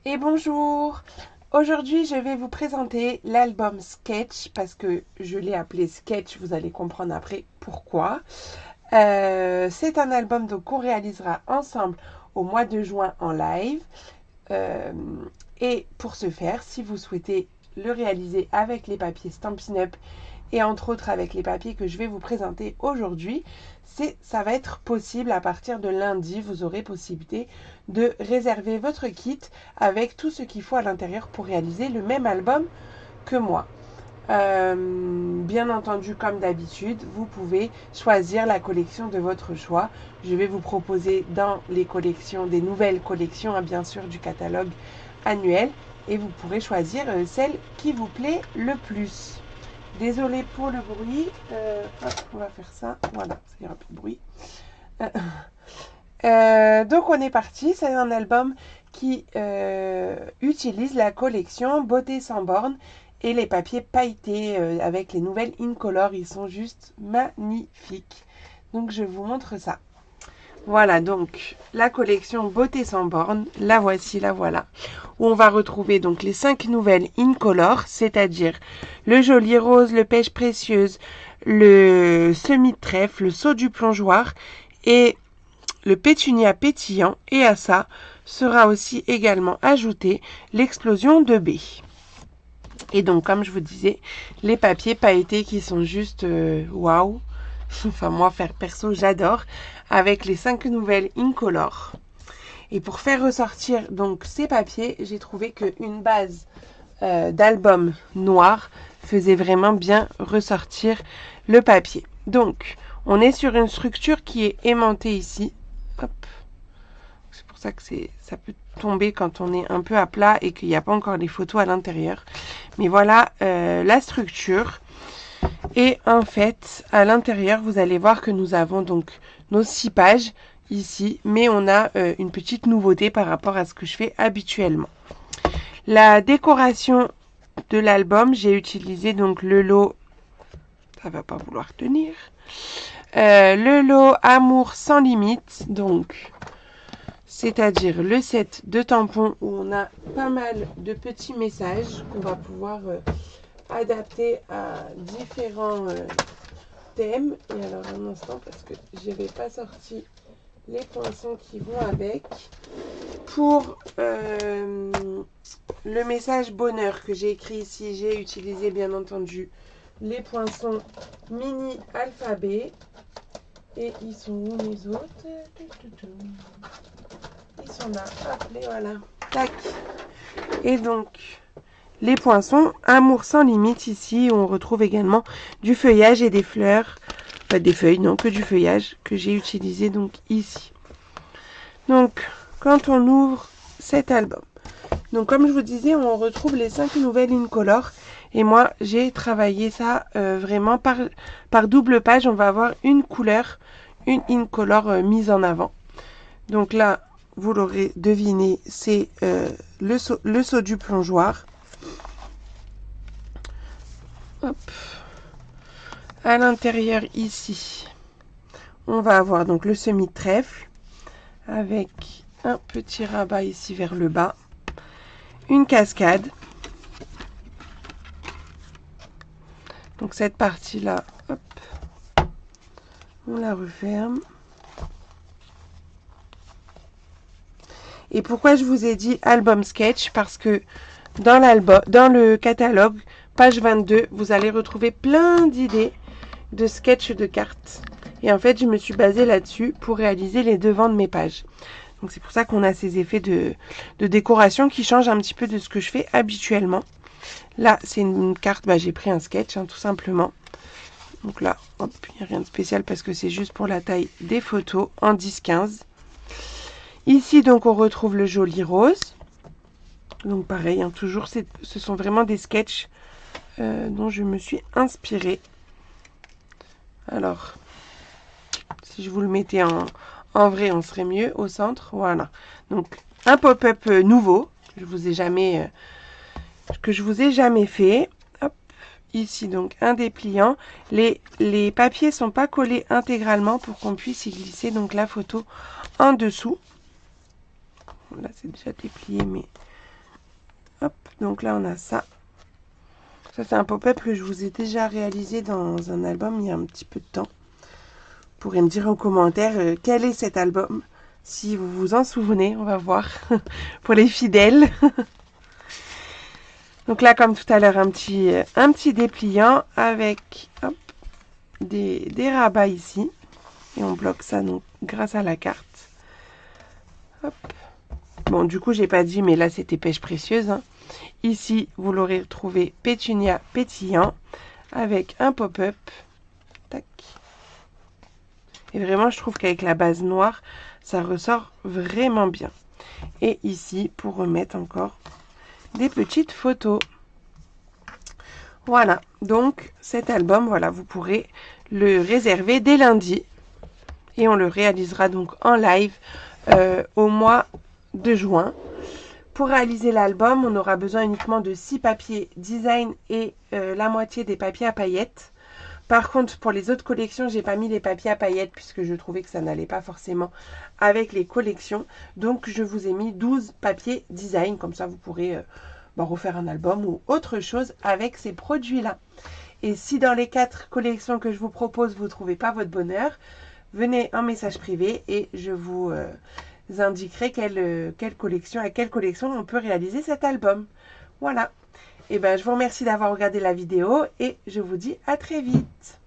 Et bonjour. Aujourd'hui, je vais vous présenter l'album Sketch parce que je l'ai appelé Sketch. Vous allez comprendre après pourquoi. C'est un album donc qu'on réalisera ensemble au mois de juin en live. Euh, et pour ce faire, si vous souhaitez le réaliser avec les papiers Stampin' Up et entre autres avec les papiers que je vais vous présenter aujourd'hui, ça va être possible à partir de lundi. Vous aurez possibilité de réserver votre kit avec tout ce qu'il faut à l'intérieur pour réaliser le même album que moi. Bien entendu, comme d'habitude, vous pouvez choisir la collection de votre choix. Je vais vous proposer dans les collections, des nouvelles collections, bien sûr, du catalogue annuel. Et vous pourrez choisir celle qui vous plaît le plus. Désolée pour le bruit. On va faire ça. Voilà, ça ira plus de bruit. Donc on est parti. C'est un album qui utilise la collection Beauté sans bornes et les papiers pailletés avec les nouvelles Incolor. Ils sont juste magnifiques. Donc je vous montre ça. Voilà donc la collection Beauté sans bornes, la voici, la voilà, où on va retrouver donc les 5 nouvelles Incolor, c'est-à-dire le joli rose, le pêche précieuse, le semi-trèfle, le saut du plongeoir et le pétunia pétillant, et à ça sera aussi également ajouté l'explosion de baie. Et donc comme je vous disais, les papiers pailletés qui sont juste waouh. Enfin moi faire perso j'adore, avec les 5 nouvelles Incolor. Et pour faire ressortir donc ces papiers, j'ai trouvé qu'une base d'album noir faisait vraiment bien ressortir le papier. Donc on est sur une structure qui est aimantée ici. Hop. C'est pour ça que ça peut tomber quand on est un peu à plat et qu'il n'y a pas encore les photos à l'intérieur. Mais voilà la structure. Et en fait, à l'intérieur, vous allez voir que nous avons donc nos 6 pages ici, mais on a une petite nouveauté par rapport à ce que je fais habituellement. La décoration de l'album, j'ai utilisé donc le lot, ça va pas vouloir tenir, le lot Amour sans limite, donc c'est-à-dire le set de tampons où on a pas mal de petits messages qu'on va pouvoir adapter à différents thèmes. Et alors un instant parce que je n'avais pas sorti les poinçons qui vont avec. Pour le message bonheur que j'ai écrit ici, j'ai utilisé bien entendu les poinçons mini alphabet. Et ils sont où mes autres? Ils sont là. Hop, les voilà. Tac. Et donc les poinçons Amour sans limite ici, où on retrouve également du feuillage et des fleurs. Pas des feuilles, non, que du feuillage que j'ai utilisé donc ici. Donc, quand on ouvre cet album, donc comme je vous disais, on retrouve les 5 nouvelles Incolor. Et moi, j'ai travaillé ça vraiment par double page. On va avoir une couleur, une Incolor mise en avant. Donc là, vous l'aurez deviné, c'est le saut du plongeoir. Hop. À l'intérieur ici, on va avoir donc le semi-trèfle avec un petit rabat ici vers le bas, une cascade. Donc cette partie-là, hop, on la referme. Et pourquoi je vous ai dit album sketch? Parce que dans le catalogue, page 22, vous allez retrouver plein d'idées de sketchs de cartes. Et en fait, je me suis basée là-dessus pour réaliser les devants de mes pages. Donc c'est pour ça qu'on a ces effets de décoration qui changent un petit peu de ce que je fais habituellement. Là, c'est une carte, j'ai pris un sketch, tout simplement. Donc là, hop, il n'y a rien de spécial parce que c'est juste pour la taille des photos en 10-15. Ici, donc, on retrouve le joli rose. Donc pareil, toujours, ce sont vraiment des sketchs dont je me suis inspirée. Alors, si je vous le mettais en vrai, on serait mieux au centre. Voilà. Donc, un pop-up nouveau que je vous ai jamais fait. Hop. Ici, donc, un dépliant. Les papiers sont pas collés intégralement pour qu'on puisse y glisser donc la photo en dessous. Là, c'est déjà déplié, mais Hop, donc là on a ça. Ça c'est un pop-up que je vous ai déjà réalisé dans un album il y a un petit peu de temps. Vous pourrez me dire en commentaire quel est cet album. Si vous vous en souvenez, on va voir. Pour les fidèles. Donc là, comme tout à l'heure, un petit dépliant avec hop, des rabats ici. Et on bloque ça donc grâce à la carte. Hop. Bon, du coup, j'ai pas dit, mais là, c'était pêche précieuse. Hein. Ici, vous l'aurez trouvé pétunia pétillant avec un pop-up. Tac. Et vraiment, je trouve qu'avec la base noire, ça ressort vraiment bien. Et ici, pour remettre encore des petites photos. Voilà, donc cet album, voilà, vous pourrez le réserver dès lundi. Et on le réalisera donc en live au mois de juin. Pour réaliser l'album, on aura besoin uniquement de 6 papiers design et la moitié des papiers à paillettes. Par contre, pour les autres collections, j'ai pas mis les papiers à paillettes puisque je trouvais que ça n'allait pas forcément avec les collections. Donc, je vous ai mis 12 papiers design. Comme ça, vous pourrez refaire un album ou autre chose avec ces produits-là. Et si dans les 4 collections que je vous propose, vous ne trouvez pas votre bonheur, venez en message privé et je vous indiquerai à quelle collection on peut réaliser cet album. Voilà. Et ben, je vous remercie d'avoir regardé la vidéo et je vous dis à très vite.